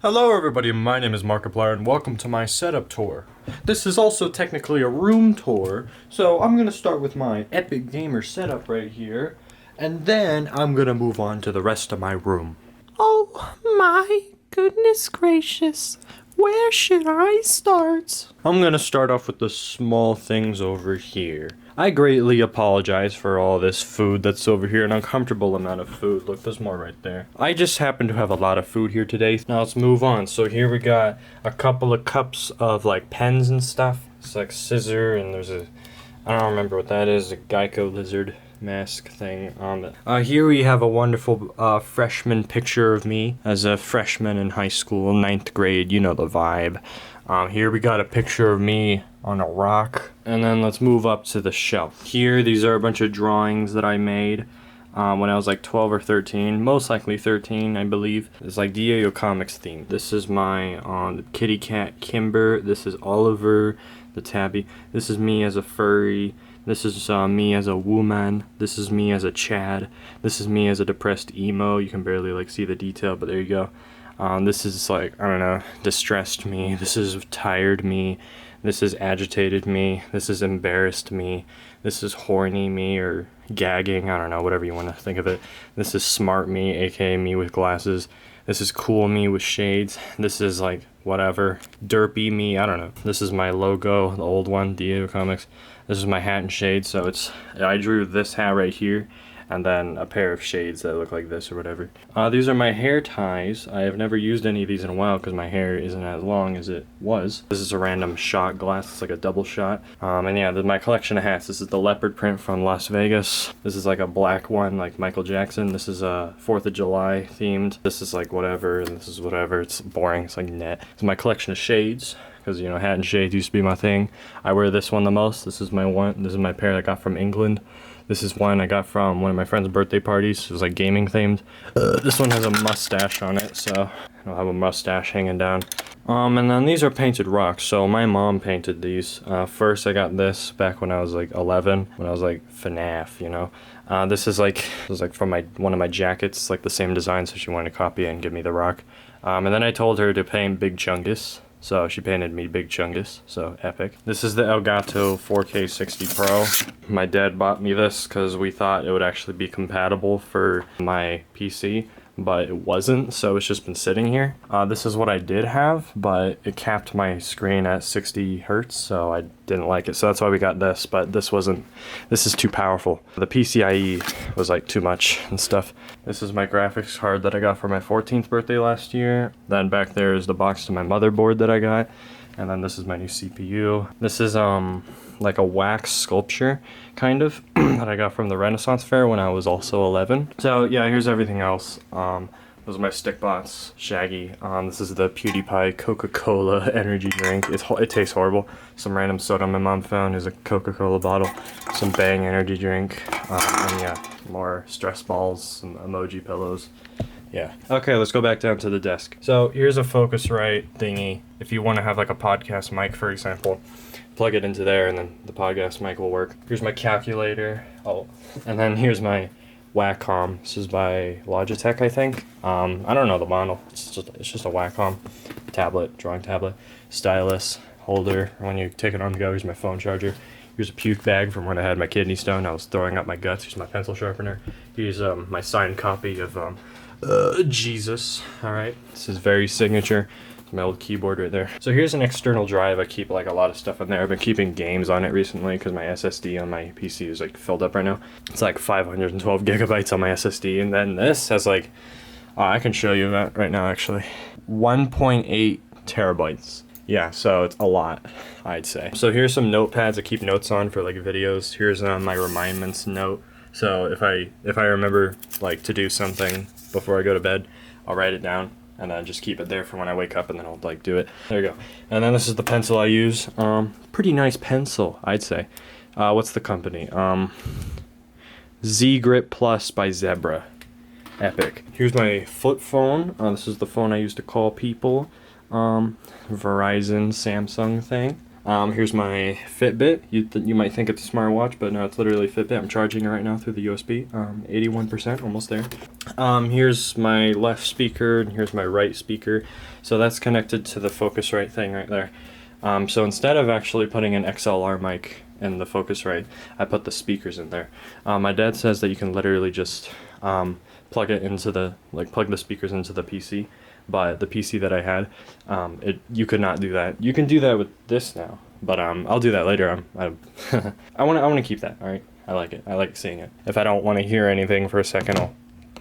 Hello everybody, my name is Markiplier and welcome to my setup tour. This is also technically a room tour, so I'm gonna start with my Epic Gamer setup right here, and then I'm gonna move on to the rest of my room. Oh my goodness gracious, where should I start? I'm gonna start off with the small things over here. I greatly apologize for all this food that's over here, an uncomfortable amount of food. Look, there's more right there. I just happen to have a lot of food here today. Now let's move on. So here we got a couple of cups of like pens and stuff. It's like scissor and there's I don't remember what that is, a Geico lizard mask thing on it. Here we have a wonderful freshman picture of me as a freshman in high school, 9th grade, you know the vibe. Here we got a picture of me on a rock. And then let's move up to the shelf. Here, these are a bunch of drawings that I made when I was like 12 or 13. Most likely 13, I believe. It's like DAO Comics theme. This is my kitty cat Kimber. This is Oliver the tabby. This is me as a furry. This is me as a woman. This is me as a Chad. This is me as a depressed emo. You can barely like see the detail, but there you go. This is like, I don't know, distressed me. This is tired me. This is agitated me. This is embarrassed me. This is horny me or gagging. I don't know, whatever you want to think of it. This is smart me, aka me with glasses. This is cool me with shades. This is like whatever. Derpy me, I don't know. This is my logo, the old one, DAO Comics. This is my hat and shades, so I drew this hat right here. And then a pair of shades that look like this or whatever. These are my hair ties. I have never used any of these in a while because my hair isn't as long as it was. This is a random shot glass. It's like a double shot. And yeah, my collection of hats. This is the leopard print from Las Vegas. This is like a black one like Michael Jackson. This is 4th of July themed. This is like whatever, and this is whatever. It's boring. It's like net. It's my collection of shades. Because, you know, hat and shades used to be my thing. I wear this one the most. This is my one. This is my pair I got from England. This is one I got from one of my friend's birthday parties. It was like gaming themed. This one has a mustache on it, so I'll have a mustache hanging down. And then these are painted rocks. So my mom painted these. First I got this back when I was like 11, when I was like FNAF, you know. This is like from one of my jackets, like the same design, so she wanted to copy it and give me the rock. And then I told her to paint Big Chungus. So she painted me Big Chungus, so epic. This is the Elgato 4K 60 Pro. My dad bought me this because we thought it would actually be compatible for my PC, but it wasn't, so it's just been sitting here. This is what I did have, but it capped my screen at 60 hertz, so I didn't like it. So that's why we got this, but this is too powerful. The PCIe was like too much and stuff. This is my graphics card that I got for my 14th birthday last year. Then back there is the box to my motherboard that I got. And then this is my new CPU. This is like a wax sculpture, kind of, that I got from the Renaissance Fair when I was also 11. So yeah, here's everything else. Those are my stick bots, Shaggy. This is the PewDiePie Coca-Cola energy drink. It tastes horrible. Some random soda my mom found is a Coca-Cola bottle. Some Bang energy drink. And yeah, more stress balls, some emoji pillows. Yeah. Okay, let's go back down to the desk. So here's a Focusrite thingy. If you want to have like a podcast mic, for example, plug it into there and then the podcast mic will work. Here's my calculator. Oh, and then here's my Wacom. This is by Logitech, I think. I don't know the model. It's just a Wacom tablet, drawing tablet, stylus, holder. When you take it on the go, here's my phone charger. Here's a puke bag from when I had my kidney stone. I was throwing up my guts. Here's my pencil sharpener. Here's my signed copy of Jesus. Alright, this is very signature. It's my old keyboard right there. So here's an external drive. I keep like a lot of stuff in there. I've been keeping games on it recently because my SSD on my PC is like filled up right now. It's like 512 gigabytes on my SSD, and then this has like, I can show you that right now actually. 1.8 terabytes. Yeah, so it's a lot, I'd say. So here's some notepads I keep notes on for like videos. Here's my remindments note. So if I remember like to do something before I go to bed, I'll write it down and then just keep it there for when I wake up and then I'll like do it. There you go. And then this is the pencil I use. Pretty nice pencil, I'd say. What's the company? Z Grip Plus by Zebra. Epic. Here's my flip phone. This is the phone I use to call people. Verizon, Samsung thing. Here's my Fitbit. You might think it's a smartwatch, but no, it's literally a Fitbit. I'm charging it right now through the USB. 81%, almost there. Here's my left speaker, and here's my right speaker. So that's connected to the Focusrite thing right there. So instead of actually putting an XLR mic in the Focusrite, I put the speakers in there. My dad says that you can literally just plug it into plug the speakers into the PC. But the PC that I had, you could not do that. You can do that with this now, but I'll do that later. I want to keep that. All right, I like it. I like seeing it. If I don't want to hear anything for a second,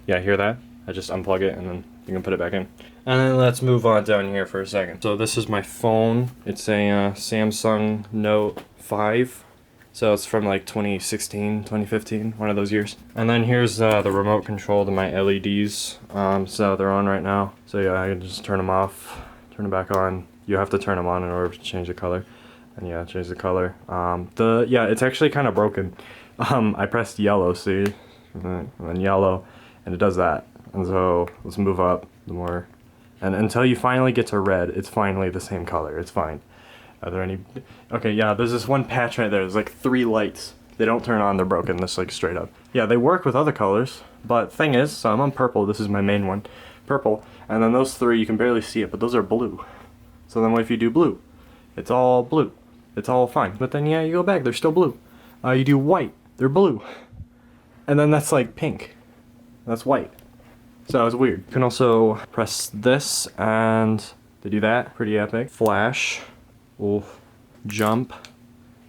hear that? I just unplug it and then you can put it back in. And then let's move on down here for a second. So this is my phone. It's a Samsung Note 5. So it's from like 2016, 2015, one of those years. And then here's the remote control to my LEDs. So they're on right now. So yeah, I can just turn them off, turn them back on. You have to turn them on in order to change the color. And yeah, change the color. It's actually kind of broken. I pressed yellow, see? And then yellow, and it does that. And so let's move up the more. And until you finally get to red, it's finally the same color. It's fine. Are there any? Okay, yeah, there's this one patch right there. There's like 3 lights. They don't turn on, they're broken. This like straight up. Yeah, they work with other colors, but thing is, so I'm on purple. This is my main one, purple. And then those 3, you can barely see it, but those are blue. So then what if you do blue? It's all blue. It's all fine. But then yeah, you go back, they're still blue. You do white, they're blue. And then that's like pink. That's white. So it's weird. You can also press this and they do that. Pretty epic. Flash. Will jump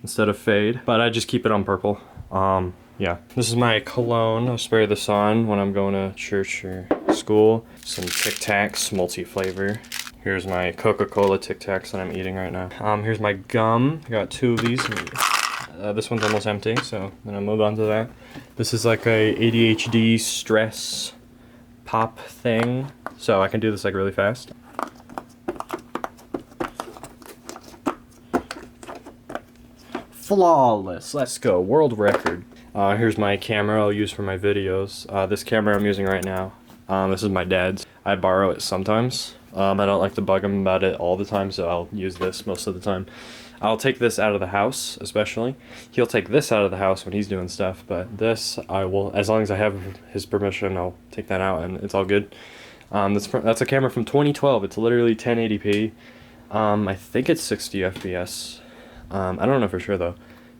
instead of fade, but I just keep it on purple. Yeah, this is my cologne. I'll spray this on when I'm going to church or school. Some Tic Tacs, multi-flavor. Here's my Coca-Cola Tic Tacs that I'm eating right now. Here's my gum. I got 2 of these. This one's almost empty, so then I'll move on to that. This is like a ADHD stress pop thing, so I can do this like really fast. Flawless. Let's go. World record. Here's my camera I'll use for my videos. This camera I'm using right now, this is my dad's. I borrow it sometimes. I don't like to bug him about it all the time, so I'll use this most of the time. I'll take this out of the house, especially. He'll take this out of the house when he's doing stuff, but this I will, as long as I have his permission, I'll take that out and it's all good. That's a camera from 2012. It's literally 1080p. I think it's 60 FPS. I don't know for sure though.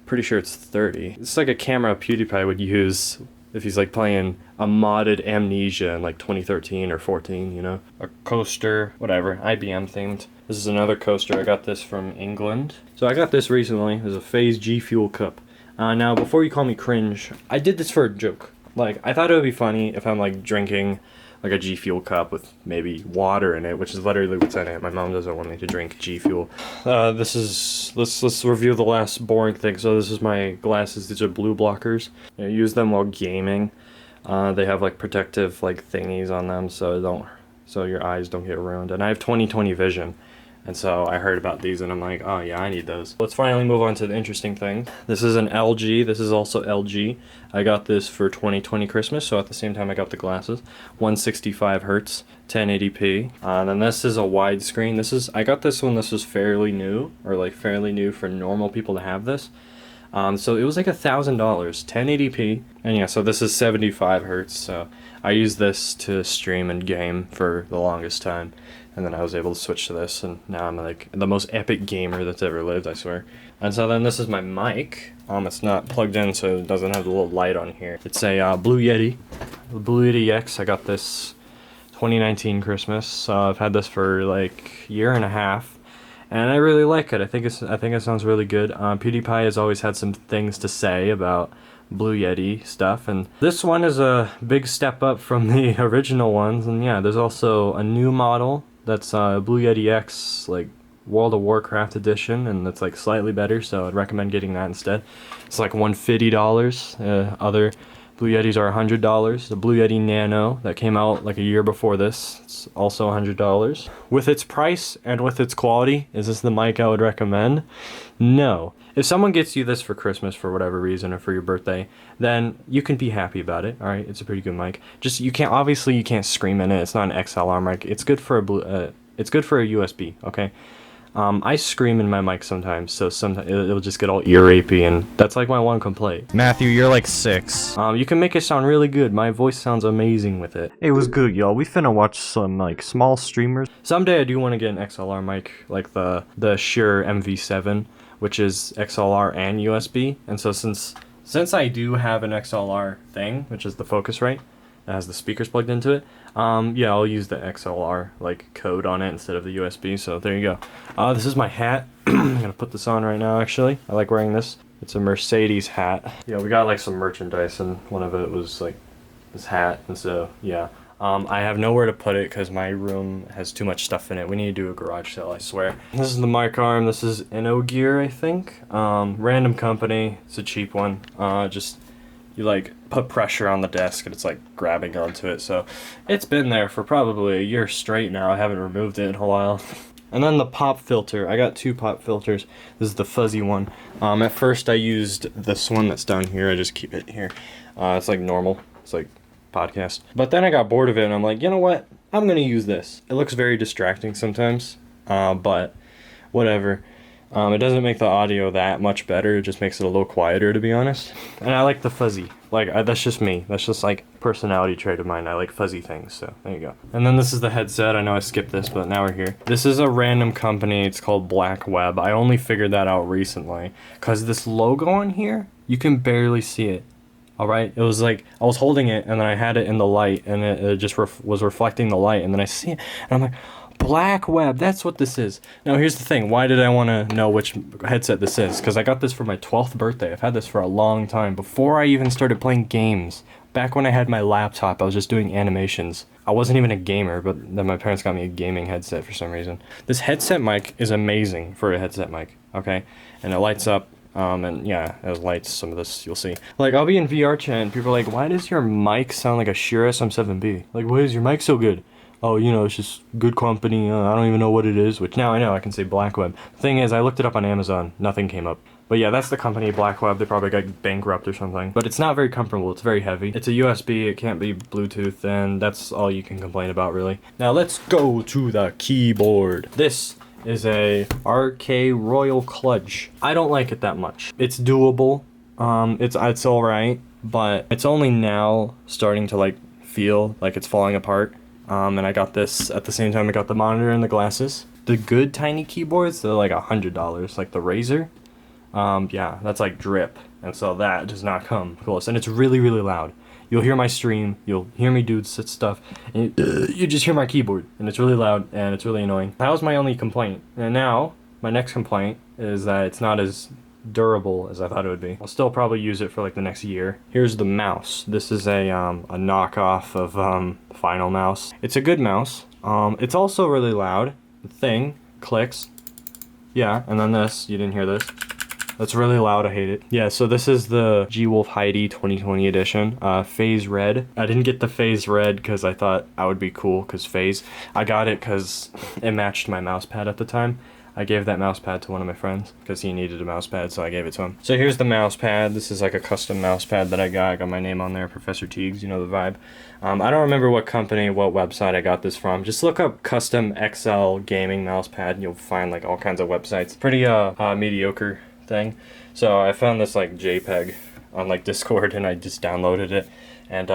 Pretty sure it's 30. It's like a camera PewDiePie would use if he's like playing a modded Amnesia in like 2013 or 14, you know? A coaster, whatever, IBM themed. This is another coaster. I got this from England. So I got this recently. It was a Phase G Fuel cup. Now, before you call me cringe, I did this for a joke. Like, I thought it would be funny if I'm like drinking like a G Fuel cup with maybe water in it, which is literally what's in it. My mom doesn't want me to drink G Fuel. Let's review the last boring thing. So this is my glasses. These are blue blockers. I use them while gaming. They have like protective like thingies on them so your eyes don't get ruined. And I have 20/20 vision. And so I heard about these and I'm like, oh yeah, I need those. Let's finally move on to the interesting thing. This is an LG. This is also LG. I got this for 2020 Christmas, so at the same time I got the glasses. 165 hertz, 1080p. And then this is a widescreen. I got this when this was fairly new, or like fairly new for normal people to have this. So it was like $1,000, 1080p. And yeah, so this is 75 hertz. So I used this to stream and game for the longest time. And then I was able to switch to this, and now I'm like the most epic gamer that's ever lived, I swear. And so then this is my mic. It's not plugged in, so it doesn't have the little light on here. It's a Blue Yeti, the Blue Yeti X. I got this 2019 Christmas. I've had this for like a year and a half, and I really like it. I think it sounds really good. PewDiePie has always had some things to say about Blue Yeti stuff, and this one is a big step up from the original ones. And yeah, there's also a new model that's Blue Yeti X, like World of Warcraft edition, and that's like slightly better, so I'd recommend getting that instead. It's like $150. Other Blue Yetis are $100. The Blue Yeti Nano that came out like a year before this, it's also $100. With its price and with its quality, is this the mic I would recommend? No. If someone gets you this for Christmas for whatever reason or for your birthday, then you can be happy about it. All right, it's a pretty good mic. Just you can't scream in it. It's not an XLR mic. It's good for a USB. Okay. I scream in my mic sometimes, so sometimes it'll just get all ear rapey, and that's like my one complaint. Matthew, you're like 6. You can make it sound really good. My voice sounds amazing with it. It was good, y'all. We finna watch some like small streamers. Someday I do want to get an XLR mic, like the Shure MV7, which is XLR and USB. And so since I do have an XLR thing, which is the Focusrite, that has the speakers plugged into it, yeah, I'll use the XLR like code on it instead of the USB. So there you go. This is my hat. I'm gonna put this on right now. Actually, I like wearing this. It's a Mercedes hat. Yeah, we got like some merchandise, and one of it was like this hat, and so yeah. I have nowhere to put it because my room has too much stuff in it. We need to do a garage sale, I swear. This is the mic arm. This is InnoGear, I think. Random company. It's a cheap one. Just you like put pressure on the desk and it's like grabbing onto it. So it's been there for probably a year straight now. I haven't removed it in a while. And then the pop filter. I got 2 pop filters. This is the fuzzy one. At first I used this one that's down here. I just keep it here. It's like normal. It's like podcast. But then I got bored of it and I'm like, you know what? I'm gonna use this. It looks very distracting sometimes, but whatever. It doesn't make the audio that much better. It just makes it a little quieter, to be honest. And I like the fuzzy. Like, that's just me. That's just like personality trait of mine. I like fuzzy things, so there you go. And then this is the headset. I know I skipped this, but now we're here. This is a random company. It's called Black Web. I only figured that out recently because this logo on here, you can barely see it. Alright, it was like, I was holding it, and then I had it in the light, and it just was reflecting the light, and then I see it, and I'm like, Black Web, that's what this is. Now here's the thing, why did I want to know which headset this is? Because I got this for my 12th birthday. I've had this for a long time, before I even started playing games. Back when I had my laptop, I was just doing animations. I wasn't even a gamer, but then my parents got me a gaming headset for some reason. This headset mic is amazing for a headset mic, okay? And it lights up. And yeah, it lights, some of this you'll see. Like, I'll be in VR chat and people are like, why does your mic sound like a Shure SM7B? Like, why is your mic so good? Oh, you know, it's just good company, I don't even know what it is, which now I know, I can say Black Web. The thing is, I looked it up on Amazon, nothing came up. But yeah, that's the company, Black Web. They probably got bankrupt or something. But it's not very comfortable, it's very heavy. It's a USB, it can't be Bluetooth, and that's all you can complain about, really. Now let's go to the keyboard. This is a RK Royal Clutch. I don't like it that much. It's doable. It's alright, but it's only now starting to like feel like it's falling apart. And I got this at the same time I got the monitor and the glasses. The good tiny keyboards, they're like $100, like the Razer. Yeah, that's like drip, and so that does not come close. And it's really, really loud. You'll hear my stream, you'll hear me do stuff, and you just hear my keyboard, and it's really loud, and it's really annoying. That was my only complaint. And now, my next complaint is that it's not as durable as I thought it would be. I'll still probably use it for like the next year. Here's the mouse. This is a knockoff of Final Mouse. It's a good mouse. It's also really loud. The thing clicks. Yeah, and then this, you didn't hear this. That's really loud, I hate it. Yeah, so this is the G-Wolf Heidi 2020 edition, Phase Red. I didn't get the Phase Red because I thought I would be cool, because Phase. I got it because it matched my mouse pad at the time. I gave that mouse pad to one of my friends because he needed a mouse pad, so I gave it to him. So here's the mouse pad. This is like a custom mouse pad that I got. I got my name on there, Professor Teagues, you know the vibe. I don't remember what company, what website I got this from. Just look up custom XL gaming mouse pad and you'll find like all kinds of websites. Pretty mediocre thing. So I found this like JPEG on like Discord and I just downloaded it, and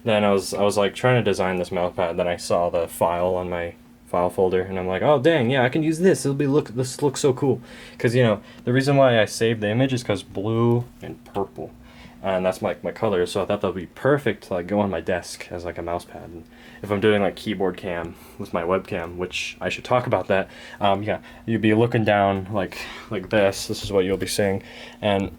then I was like trying to design this mouse pad. Then I saw the file on my file folder and I'm like, oh dang, yeah, I can use this. This looks so cool. Because you know the reason why I saved the image is because blue and purple, and that's my colors. So I thought that would be perfect to like go on my desk as like a mouse pad. And if I'm doing like keyboard cam with my webcam, which I should talk about that, yeah, you'd be looking down like this. This is what you'll be seeing, and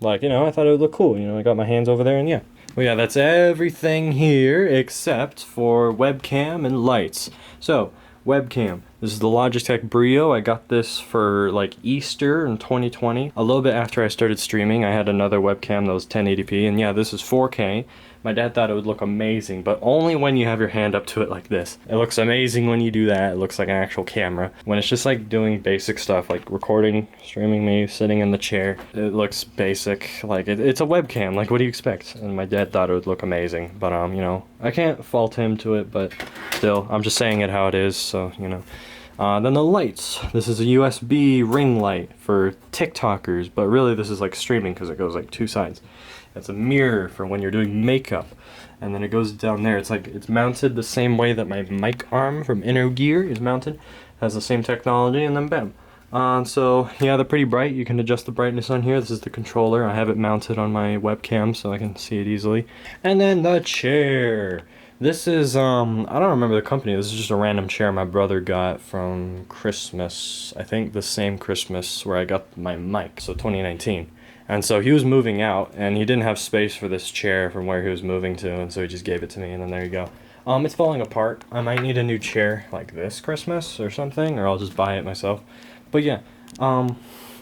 like, you know, I thought it would look cool. You know, I got my hands over there, and yeah. Well, yeah, that's everything here except for webcam and lights. So, webcam. This is the Logitech Brio. I got this for like Easter in 2020. A little bit after I started streaming, I had another webcam that was 1080p, and yeah, this is 4K. My dad thought it would look amazing, but only when you have your hand up to it like this. It looks amazing when you do that. It looks like an actual camera. When it's just like doing basic stuff, like recording, streaming me, sitting in the chair, it looks basic. Like it's a webcam. Like, what do you expect? And my dad thought it would look amazing, but you know, I can't fault him to it, but still, I'm just saying it how it is, so, you know. Then the lights. This is a USB ring light for TikTokers, but really this is like streaming because it goes like two sides. It's a mirror for when you're doing makeup. And then it goes down there. It's mounted the same way that my mic arm from Inner Gear is mounted. Has the same technology, and then bam. So yeah, they're pretty bright. You can adjust the brightness on here. This is the controller. I have it mounted on my webcam so I can see it easily. And then the chair. This is, I don't remember the company. This is just a random chair my brother got from Christmas. I think the same Christmas where I got my mic, so 2019. And so he was moving out, and he didn't have space for this chair from where he was moving to, and so he just gave it to me, and then there you go. It's falling apart. I might need a new chair like this Christmas or something, or I'll just buy it myself. But yeah,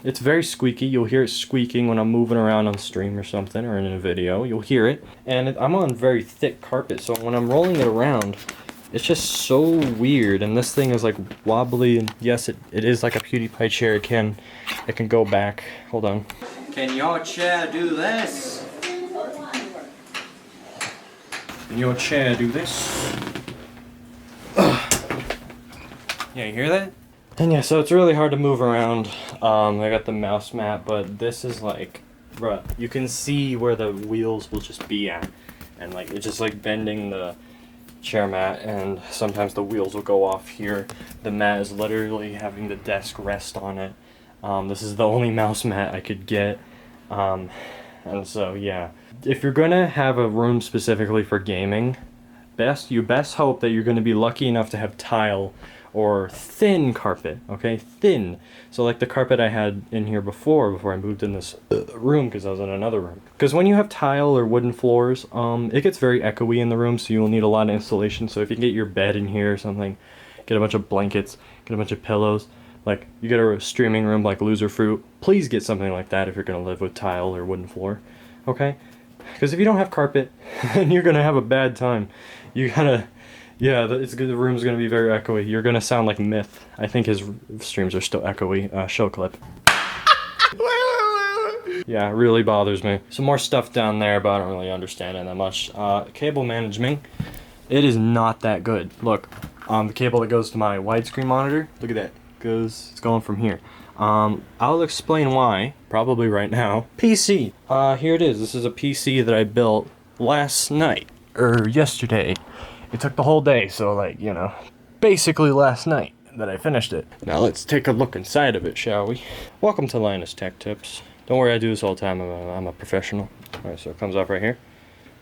it's very squeaky. You'll hear it squeaking when I'm moving around on stream or something, or in a video. You'll hear it. And I'm on very thick carpet, so when I'm rolling it around, it's just so weird. And this thing is like wobbly, and yes, it is like a PewDiePie chair. It can go back. Hold on. Can your chair do this? Can your chair do this? Yeah, you hear that? And yeah, so it's really hard to move around. I got the mouse mat, but this is like, bruh, you can see where the wheels will just be at. And like, it's just like bending the chair mat, and sometimes the wheels will go off here. The mat is literally having the desk rest on it. This is the only mouse mat I could get. And so yeah, if you're gonna have a room specifically for gaming, you best hope that you're gonna be lucky enough to have tile or thin carpet, okay? Thin. So like the carpet I had in here before I moved in this room, because I was in another room. Because when you have tile or wooden floors, it gets very echoey in the room, so you will need a lot of insulation. So if you can get your bed in here or something, get a bunch of blankets, get a bunch of pillows, like you get a streaming room like Loser Fruit, please get something like that if you're gonna live with tile or wooden floor, okay? Because if you don't have carpet, then you're gonna have a bad time. You gotta, yeah, it's good. The room's gonna be very echoey. You're gonna sound like Myth. I think his streams are still echoey. Show clip. Yeah, it really bothers me. Some more stuff down there, but I don't really understand it that much. Cable management, it is not that good. Look, the cable that goes to my widescreen monitor, look at that. It's going from here. I'll explain why, probably right now. PC. Here it is. This is a PC that I built last night, or yesterday. It took the whole day, so like, you know, basically last night that I finished it. Now let's take a look inside of it, shall we? Welcome to Linus Tech Tips. Don't worry, I do this all the time. I'm a professional. Alright, so it comes off right here.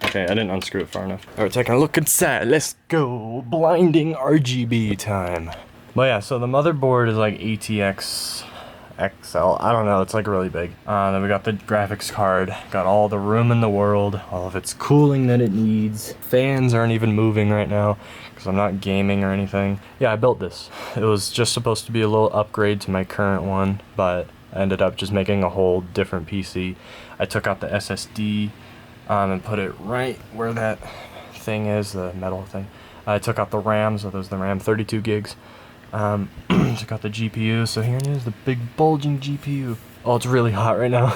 Okay, I didn't unscrew it far enough. Alright, taking a look inside. Let's go. Blinding RGB time. But yeah, so the motherboard is like ATX XL. I don't know, it's like really big. Then we got the graphics card. Got all the room in the world. All of its cooling that it needs. Fans aren't even moving right now because I'm not gaming or anything. Yeah, I built this. It was just supposed to be a little upgrade to my current one, but I ended up just making a whole different PC. I took out the SSD and put it right where that thing is, the metal thing. I took out the RAM, so there's the RAM, 32 gigs. Took out the GPU, so here it is, the big bulging GPU. Oh, it's really hot right now.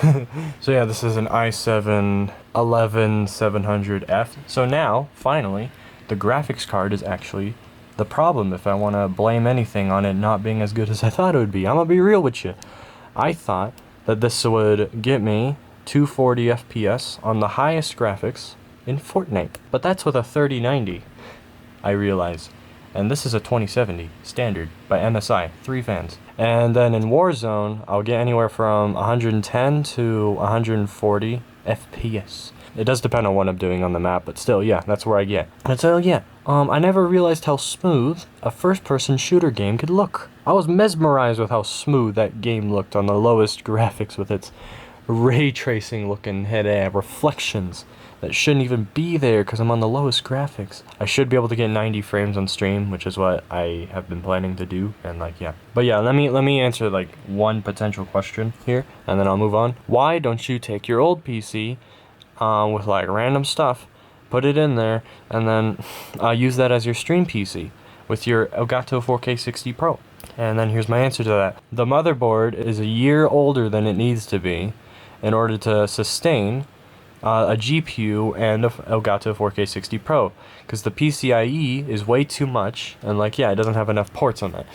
So yeah, this is an i7-11700F. So now, finally, the graphics card is actually the problem if I want to blame anything on it not being as good as I thought it would be. I'm gonna be real with you. I thought that this would get me 240 FPS on the highest graphics in Fortnite. But that's with a 3090, I realize. And this is a 2070 standard by MSI, 3 fans. And then in Warzone, I'll get anywhere from 110 to 140 FPS. It does depend on what I'm doing on the map, but still, yeah, that's where I get. And so, yeah, I never realized how smooth a first-person shooter game could look. I was mesmerized with how smooth that game looked on the lowest graphics with its ray tracing looking head reflections that shouldn't even be there because I'm on the lowest graphics. I should be able to get 90 frames on stream, which is what I have been planning to do, and like, yeah. But yeah, let me answer like one potential question here, and then I'll move on. Why don't you take your old PC with like random stuff, put it in there, and then use that as your stream PC with your Elgato 4K 60 Pro? And then here's my answer to that. The motherboard is a year older than it needs to be in order to sustain a GPU, and a Elgato 4K 60 Pro, because the PCIe is way too much, and like, yeah, it doesn't have enough ports on that.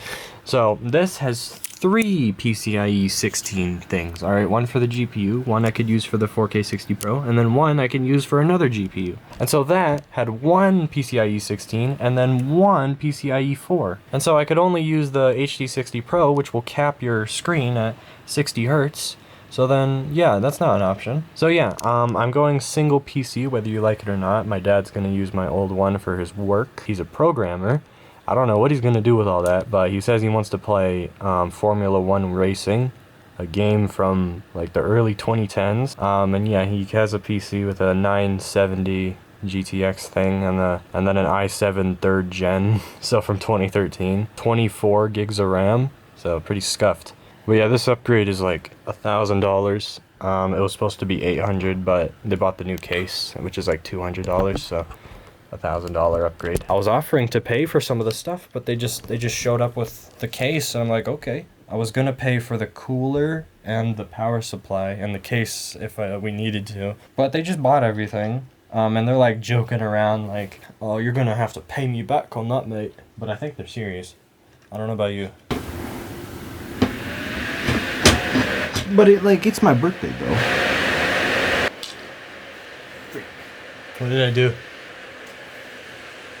So this has 3 PCIe 16 things. All right, one for the GPU, one I could use for the 4K 60 Pro, and then one I can use for another GPU. And so that had 1 PCIe 16 and then 1 PCIe 4. And so I could only use the HD60 Pro, which will cap your screen at 60 hertz. So then, yeah, that's not an option. So yeah, I'm going single PC, whether you like it or not. My dad's gonna use my old one for his work. He's a programmer. I don't know what he's gonna do with all that, but he says he wants to play Formula 1 racing, a game from like the early 2010s. And yeah, he has a PC with a 970 GTX thing and then an i7 3rd gen, so from 2013. 24 gigs of RAM, so pretty scuffed. But yeah, this upgrade is like $1,000. It was supposed to be $800, but they bought the new case, which is like $200, so $1,000 upgrade. I was offering to pay for some of the stuff, but they just showed up with the case, and I'm like, okay. I was gonna pay for the cooler and the power supply and the case if we needed to, but they just bought everything. And they're like joking around like, oh, you're gonna have to pay me back on that, mate. But I think they're serious. I don't know about you. But it's my birthday, bro. What did I do?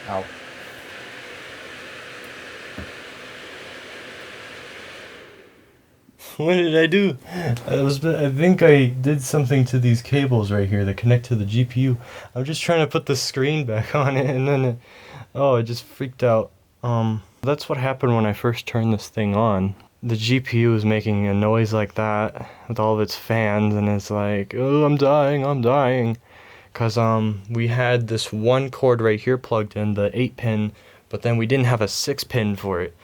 Ow. What did I do? I think I did something to these cables right here that connect to the GPU. I'm just trying to put the screen back on it, and then it just freaked out. That's what happened when I first turned this thing on. The GPU is making a noise like that with all of its fans, and it's like, oh, I'm dying. Cause we had this one cord right here plugged in, the 8-pin, but then we didn't have a 6-pin for it.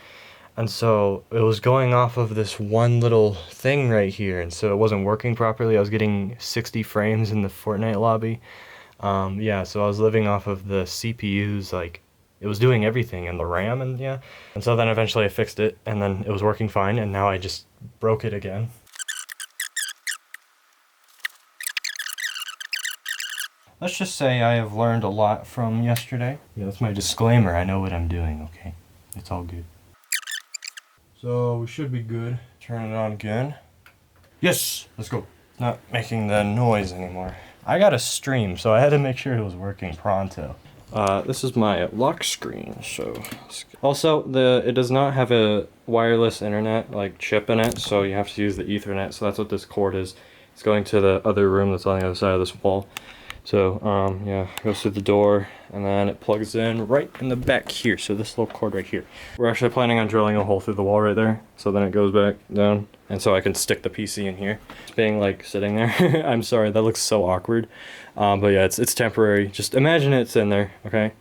And so it was going off of this one little thing right here, and so it wasn't working properly. I was getting 60 frames in the Fortnite lobby. Yeah, so I was living off of the CPUs, like, it was doing everything, and the RAM, and yeah. And so then eventually I fixed it, and then it was working fine, and now I just broke it again. Let's just say I have learned a lot from yesterday. Yeah, that's my disclaimer. I know what I'm doing, okay? It's all good. So we should be good. Turn it on again. Yes! Let's go. Not making the noise anymore. I got a stream, so I had to make sure it was working pronto. This is my lock screen, so... Also, it does not have a wireless internet, like, chip in it, so you have to use the Ethernet, so that's what this cord is. It's going to the other room that's on the other side of this wall. So, yeah, it goes through the door, and then it plugs in right in the back here, so this little cord right here. We're actually planning on drilling a hole through the wall right there, so then it goes back down, and so I can stick the PC in here. It's being, like, sitting there. I'm sorry, that looks so awkward. But yeah, it's temporary. Just imagine it's in there, okay?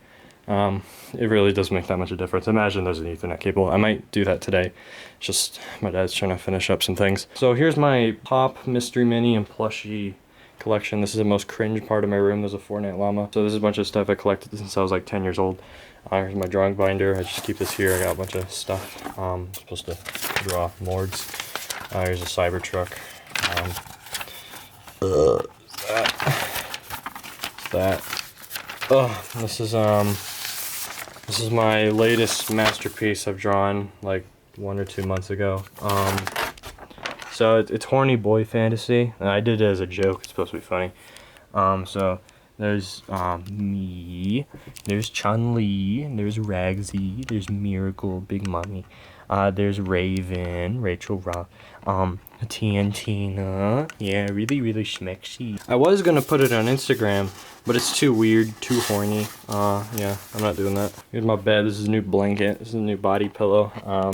It really doesn't make that much of a difference. Imagine there's an Ethernet cable. I might do that today. It's just my dad's trying to finish up some things. So here's my Pop Mystery Mini and plushie collection. This is the most cringe part of my room. There's a Fortnite llama. So this is a bunch of stuff I collected since I was like 10 years old. Here's my drawing binder. I just keep this here. I got a bunch of stuff. I'm supposed to draw Mords. Here's a Cybertruck. This is my latest masterpiece I've drawn like 1 or 2 months ago. So it's horny boy fantasy, and I did it as a joke. It's supposed to be funny. So there's me, there's Chun-Li, there's Ragsy, there's Miracle, Big Mommy, there's Raven, Rachel Rock, Tina, yeah, really schmexy. I was gonna put it on Instagram, but it's too weird, too horny. Yeah, I'm not doing that. Here's my bed. This is a new blanket. This is a new body pillow.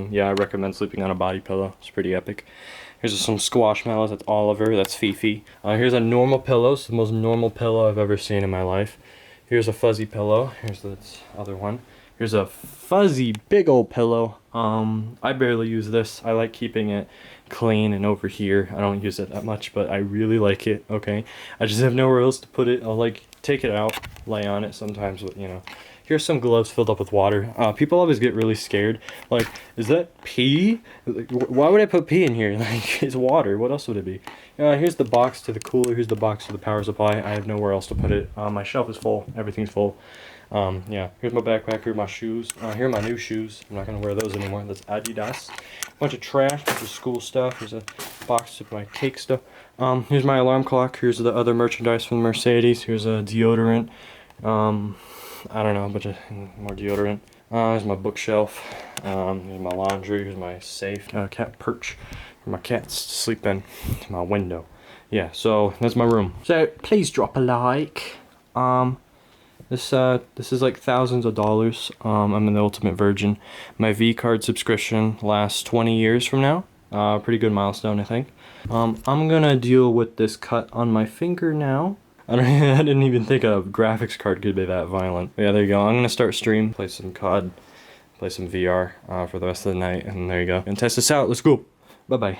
Yeah, I recommend sleeping on a body pillow. It's pretty epic. Here's some squashmallows. That's Oliver. That's Fifi. Here's a normal pillow. It's the most normal pillow I've ever seen in my life. Here's a fuzzy pillow. Here's the other one. Here's a fuzzy big old pillow. I barely use this. I like keeping it clean and over here. I don't use it that much, but I really like it, okay? I just have nowhere else to put it. I'll like take it out, lay on it sometimes, you know, Here's some gloves filled up with water. People always get really scared. Like, is that pee? Like, why would I put pee in here? Like, it's water. What else would it be? Here's the box to the cooler. Here's the box to the power supply. I have nowhere else to put it. My shelf is full. Everything's full. Yeah, here's my backpack. Here are my shoes. Here are my new shoes. I'm not gonna wear those anymore. That's Adidas. Bunch of trash, bunch of school stuff. Here's a box of my cake stuff. Here's my alarm clock. Here's the other merchandise from Mercedes. Here's a deodorant. I don't know, a bunch of more deodorant. Here's my bookshelf. Here's my laundry. Here's my safe. Cat perch for my cats to sleep in. My window. Yeah, so that's my room. So please drop a like. This is like thousands of dollars. I'm an ultimate virgin. My V card subscription lasts 20 years from now. Pretty good milestone, I think. I'm gonna deal with this cut on my finger now. I didn't even think a graphics card could be that violent. But yeah, there you go. I'm gonna start stream, play some COD, play some VR for the rest of the night, and there you go. And test this out. Let's go. Bye bye.